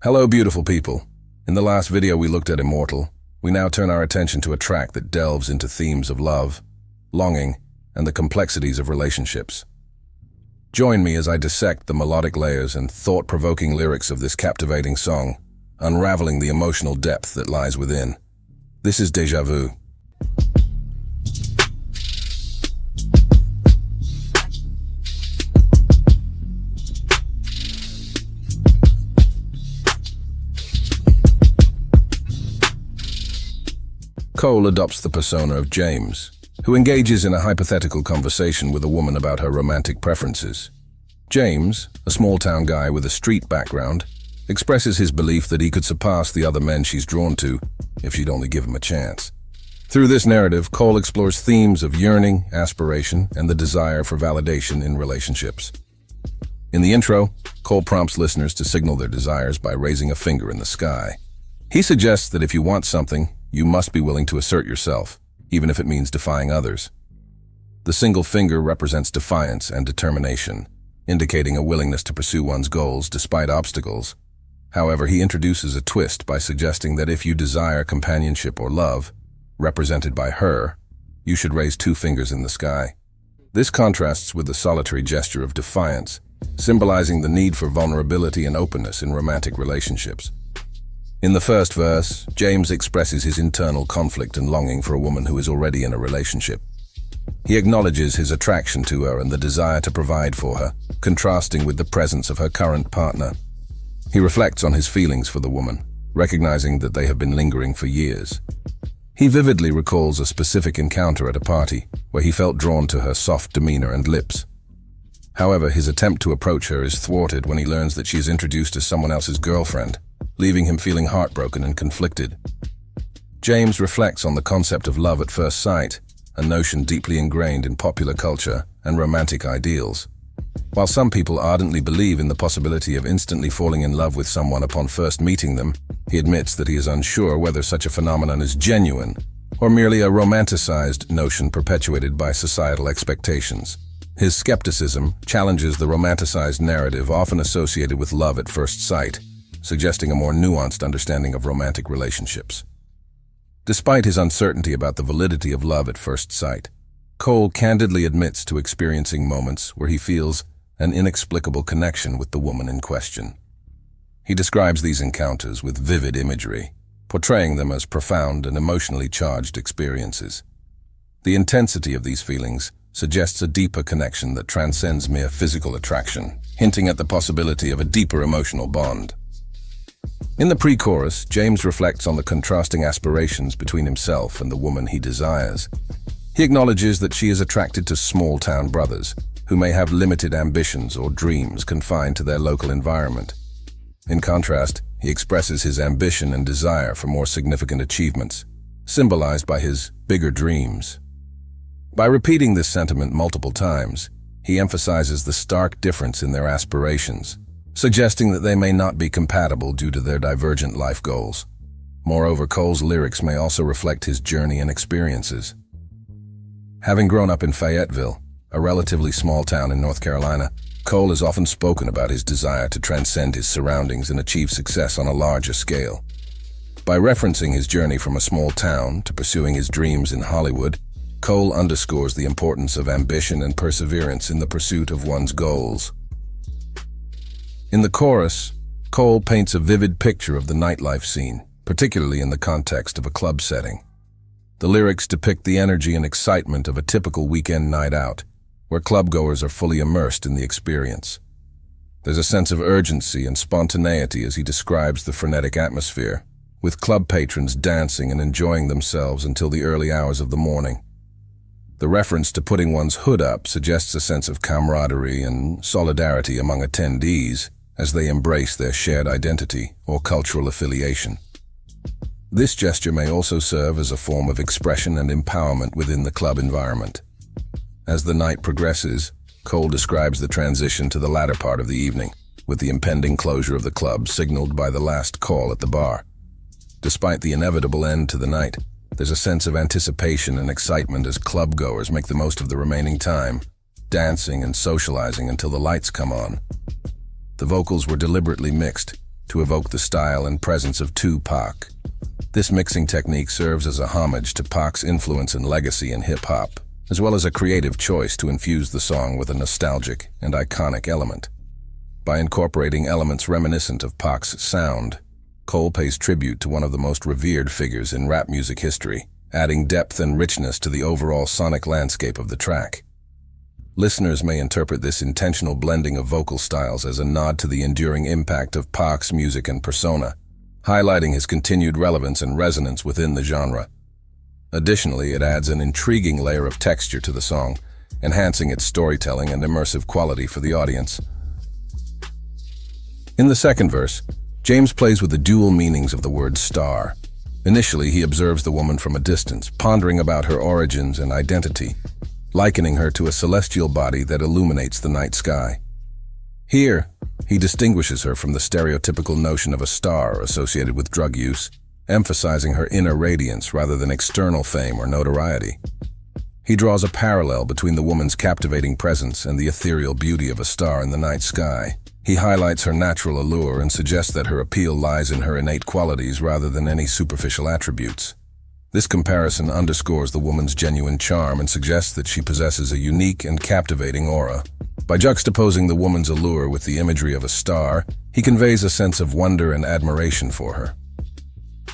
Hello, beautiful people. In the last video we looked at Immortal. We now turn our attention to a track that delves into themes of love, longing, and the complexities of relationships. Join me as I dissect the melodic layers and thought-provoking lyrics of this captivating song, unraveling the emotional depth that lies within. This is Deja Vu. Cole adopts the persona of James, who engages in a hypothetical conversation with a woman about her romantic preferences. James, a small-town guy with a street background, expresses his belief that he could surpass the other men she's drawn to if she'd only give him a chance. Through this narrative, Cole explores themes of yearning, aspiration, and the desire for validation in relationships. In the intro, Cole prompts listeners to signal their desires by raising a finger in the sky. He suggests that if you want something, you must be willing to assert yourself, even if it means defying others. The single finger represents defiance and determination, indicating a willingness to pursue one's goals despite obstacles. However, he introduces a twist by suggesting that if you desire companionship or love, represented by her, you should raise two fingers in the sky. This contrasts with the solitary gesture of defiance, symbolizing the need for vulnerability and openness in romantic relationships. In the first verse, James expresses his internal conflict and longing for a woman who is already in a relationship. He acknowledges his attraction to her and the desire to provide for her, contrasting with the presence of her current partner. He reflects on his feelings for the woman, recognizing that they have been lingering for years. He vividly recalls a specific encounter at a party where he felt drawn to her soft demeanor and lips. However, his attempt to approach her is thwarted when he learns that she is introduced as someone else's girlfriend, leaving him feeling heartbroken and conflicted. James reflects on the concept of love at first sight, a notion deeply ingrained in popular culture and romantic ideals. While some people ardently believe in the possibility of instantly falling in love with someone upon first meeting them, he admits that he is unsure whether such a phenomenon is genuine or merely a romanticized notion perpetuated by societal expectations. His skepticism challenges the romanticized narrative often associated with love at first sight, suggesting a more nuanced understanding of romantic relationships. Despite his uncertainty about the validity of love at first sight, Cole candidly admits to experiencing moments where he feels an inexplicable connection with the woman in question. He describes these encounters with vivid imagery, portraying them as profound and emotionally charged experiences. The intensity of these feelings suggests a deeper connection that transcends mere physical attraction, hinting at the possibility of a deeper emotional bond. In the pre-chorus, James reflects on the contrasting aspirations between himself and the woman he desires. He acknowledges that she is attracted to small-town brothers, who may have limited ambitions or dreams confined to their local environment. In contrast, he expresses his ambition and desire for more significant achievements, symbolized by his bigger dreams. By repeating this sentiment multiple times, he emphasizes the stark difference in their aspirations, suggesting that they may not be compatible due to their divergent life goals. Moreover, Cole's lyrics may also reflect his journey and experiences. Having grown up in Fayetteville, a relatively small town in North Carolina, Cole has often spoken about his desire to transcend his surroundings and achieve success on a larger scale. By referencing his journey from a small town to pursuing his dreams in Hollywood, Cole underscores the importance of ambition and perseverance in the pursuit of one's goals. In the chorus, Cole paints a vivid picture of the nightlife scene, particularly in the context of a club setting. The lyrics depict the energy and excitement of a typical weekend night out, where clubgoers are fully immersed in the experience. There's a sense of urgency and spontaneity as he describes the frenetic atmosphere, with club patrons dancing and enjoying themselves until the early hours of the morning. The reference to putting one's hood up suggests a sense of camaraderie and solidarity among attendees, as they embrace their shared identity or cultural affiliation. This gesture may also serve as a form of expression and empowerment within the club environment. As the night progresses, Cole describes the transition to the latter part of the evening, with the impending closure of the club signaled by the last call at the bar. Despite the inevitable end to the night, there's a sense of anticipation and excitement as clubgoers make the most of the remaining time, dancing and socializing until the lights come on. The vocals were deliberately mixed, to evoke the style and presence of Tupac. This mixing technique serves as a homage to Pac's influence and legacy in hip-hop, as well as a creative choice to infuse the song with a nostalgic and iconic element. By incorporating elements reminiscent of Pac's sound, Cole pays tribute to one of the most revered figures in rap music history, adding depth and richness to the overall sonic landscape of the track. Listeners may interpret this intentional blending of vocal styles as a nod to the enduring impact of Pac's music and persona, highlighting his continued relevance and resonance within the genre. Additionally, it adds an intriguing layer of texture to the song, enhancing its storytelling and immersive quality for the audience. In the second verse, James plays with the dual meanings of the word star. Initially, he observes the woman from a distance, pondering about her origins and identity, likening her to a celestial body that illuminates the night sky. Here, he distinguishes her from the stereotypical notion of a star associated with drug use, emphasizing her inner radiance rather than external fame or notoriety. He draws a parallel between the woman's captivating presence and the ethereal beauty of a star in the night sky. He highlights her natural allure and suggests that her appeal lies in her innate qualities rather than any superficial attributes. This comparison underscores the woman's genuine charm and suggests that she possesses a unique and captivating aura. By juxtaposing the woman's allure with the imagery of a star, he conveys a sense of wonder and admiration for her.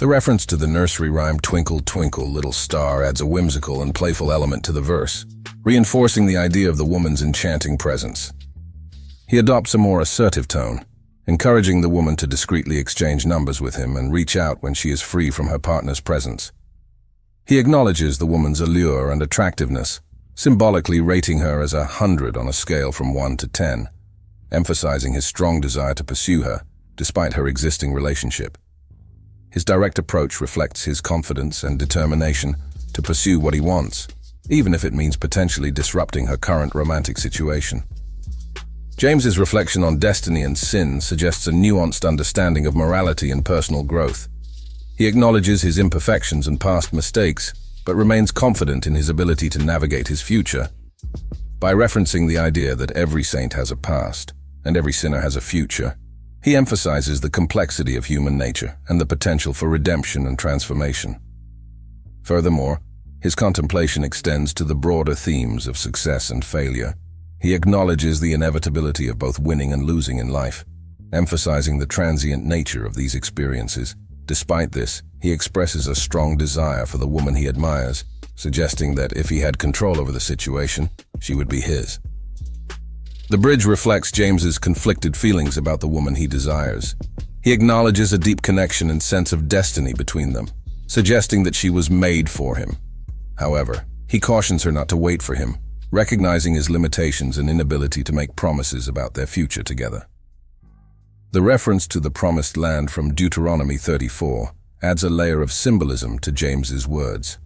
The reference to the nursery rhyme "Twinkle, Twinkle, Little Star" adds a whimsical and playful element to the verse, reinforcing the idea of the woman's enchanting presence. He adopts a more assertive tone, encouraging the woman to discreetly exchange numbers with him and reach out when she is free from her partner's presence. He acknowledges the woman's allure and attractiveness, symbolically rating her as 100 on a scale from 1 to 10, emphasizing his strong desire to pursue her, despite her existing relationship. His direct approach reflects his confidence and determination to pursue what he wants, even if it means potentially disrupting her current romantic situation. James's reflection on destiny and sin suggests a nuanced understanding of morality and personal growth. He acknowledges his imperfections and past mistakes, but remains confident in his ability to navigate his future. By referencing the idea that every saint has a past, and every sinner has a future, he emphasizes the complexity of human nature and the potential for redemption and transformation. Furthermore, his contemplation extends to the broader themes of success and failure. He acknowledges the inevitability of both winning and losing in life, emphasizing the transient nature of these experiences. Despite this, he expresses a strong desire for the woman he admires, suggesting that if he had control over the situation, she would be his. The bridge reflects James's conflicted feelings about the woman he desires. He acknowledges a deep connection and sense of destiny between them, suggesting that she was made for him. However, he cautions her not to wait for him, recognizing his limitations and inability to make promises about their future together. The reference to the promised land from Deuteronomy 34 adds a layer of symbolism to James's words.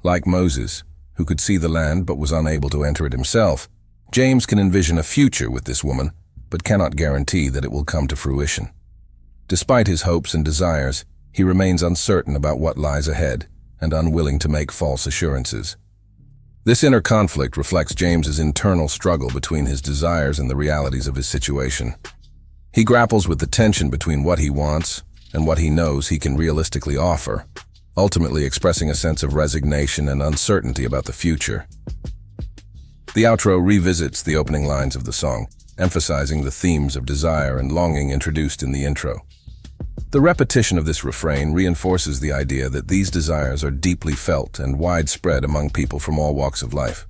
Like Moses, who could see the land but was unable to enter it himself, James can envision a future with this woman, but cannot guarantee that it will come to fruition. Despite his hopes and desires, he remains uncertain about what lies ahead and unwilling to make false assurances. This inner conflict reflects James's internal struggle between his desires and the realities of his situation. He grapples with the tension between what he wants and what he knows he can realistically offer, ultimately expressing a sense of resignation and uncertainty about the future. The outro revisits the opening lines of the song, emphasizing the themes of desire and longing introduced in the intro. The repetition of this refrain reinforces the idea that these desires are deeply felt and widespread among people from all walks of life.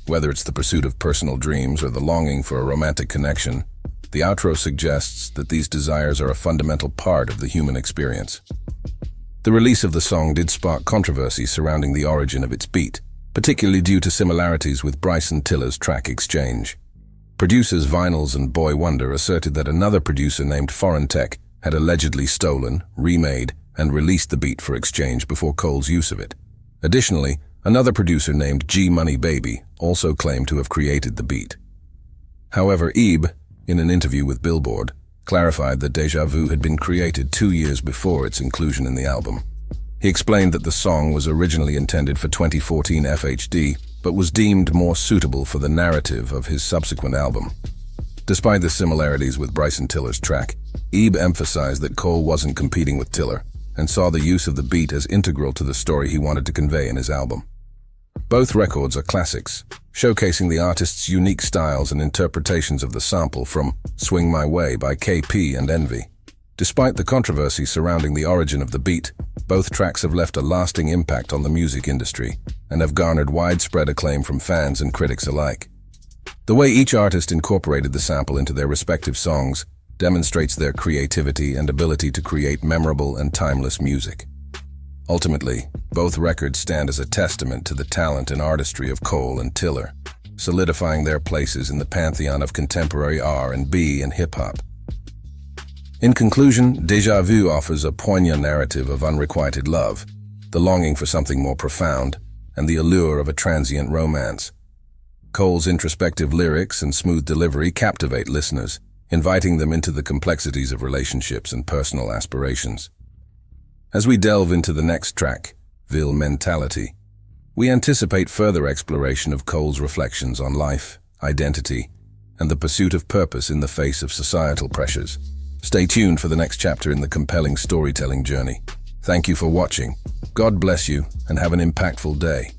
Whether it's the pursuit of personal dreams or the longing for a romantic connection, the outro suggests that these desires are a fundamental part of the human experience. The release of the song did spark controversy surrounding the origin of its beat, particularly due to similarities with Bryson Tiller's track Exchange. Producers Vinyls and Boy Wonder asserted that another producer named Foreign Tech had allegedly stolen, remade, and released the beat for Exchange before Cole's use of it. Additionally, another producer named G Money Baby also claimed to have created the beat. However, Ebe, in an interview with Billboard, clarified that Deja Vu had been created 2 years before its inclusion in the album. He explained that the song was originally intended for 2014 FHD, but was deemed more suitable for the narrative of his subsequent album. Despite the similarities with Bryson Tiller's track, Ebe emphasized that Cole wasn't competing with Tiller and saw the use of the beat as integral to the story he wanted to convey in his album. Both records are classics, showcasing the artist's unique styles and interpretations of the sample from Swing My Way by KP and Envy. Despite the controversy surrounding the origin of the beat, both tracks have left a lasting impact on the music industry and have garnered widespread acclaim from fans and critics alike. The way each artist incorporated the sample into their respective songs demonstrates their creativity and ability to create memorable and timeless music. Ultimately, both records stand as a testament to the talent and artistry of Cole and Tiller, solidifying their places in the pantheon of contemporary R&B and hip-hop. In conclusion, Deja Vu offers a poignant narrative of unrequited love, the longing for something more profound, and the allure of a transient romance. Cole's introspective lyrics and smooth delivery captivate listeners, inviting them into the complexities of relationships and personal aspirations. As we delve into the next track, Ville Mentality, we anticipate further exploration of Cole's reflections on life, identity, and the pursuit of purpose in the face of societal pressures. Stay tuned for the next chapter in the compelling storytelling journey. Thank you for watching. God bless you and have an impactful day.